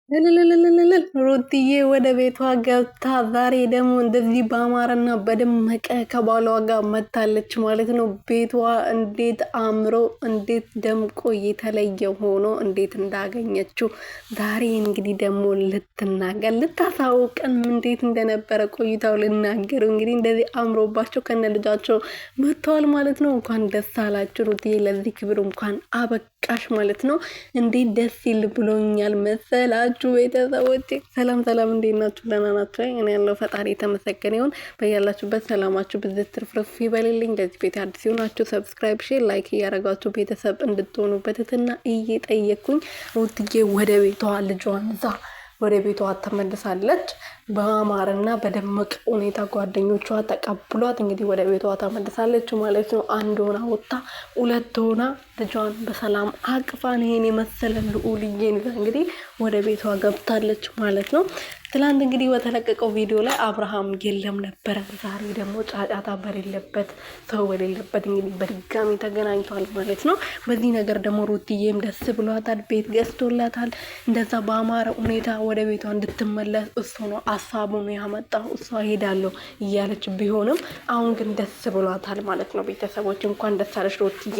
እልልልልልል ሩትዬ ወደ ቤቷ ገብታ ዛሬ ደግሞ እንደዚህ በአማረና በደመቀ ከባሏ ጋር መታለች ማለት ነው። ቤቷ እንዴት አምሮ እንዴት ደምቆ የተለየ ሆኖ እንዴት እንዳገኘችው ዛሬ እንግዲህ ደግሞ ልትናገር ልታሳውቀን እንዴት እንደነበረ ቆይታው ልናገሩ እንግዲህ እንደዚህ አምሮባቸው ከነ ልጃቸው መጥተዋል ማለት ነው። እንኳን ደስ አላችሁ ሩትዬ፣ ለዚህ ክብር እንኳን አበቃሽ ማለት ነው። እንዴት ደስ ይል ብሎኛል መሰላችሁ ቤተሰቦቼ። ሰላም ሰላም፣ እንዴት ናችሁ? ደህና ናችሁ? እኔ ያለው ፈጣሪ የተመሰገነ ይሁን። በያላችሁበት ሰላማችሁ ብዝት ትርፍርፍ ይበልልኝ። ለዚህ ቤት አዲስ ይሆናችሁ ሰብስክራይብ፣ ሼር፣ ላይክ እያረጋችሁ ቤተሰብ እንድትሆኑ በትህትና እየጠየኩኝ ሩትዬ ወደ ቤቷ ልጇን ይዛ ወደ ቤቷ ተመልሳለች። በአማረና በደመቀ ሁኔታ ጓደኞቿ ተቀብሏት እንግዲህ ወደ ቤቷ ተመልሳለች ማለት ነው። አንድ ሆና ወጣ፣ ሁለት ሆና ልጇን በሰላም አቅፋን ይሄን የመሰለ ልዑልዬን ይዛ እንግዲህ ወደ ቤቷ ገብታለች ማለት ነው። ትላንት እንግዲህ በተለቀቀው ቪዲዮ ላይ አብርሃም የለም ነበረ። ዛሬ ደግሞ ጫጫታ በሌለበት ሰው በሌለበት እንግዲህ በድጋሚ ተገናኝቷል ማለት ነው። በዚህ ነገር ደግሞ ሩትዬም ደስ ብሏታል። ቤት ገዝቶላታል። እንደዛ በአማረ ሁኔታ ወደ ቤቷ እንድትመለስ እሱ ነው ሀሳቡን ያመጣው። እሷ ሄዳለሁ እያለች ቢሆንም አሁን ግን ደስ ብሏታል ማለት ነው። ቤተሰቦች እንኳን ደስ አለሽ ሩትዬ።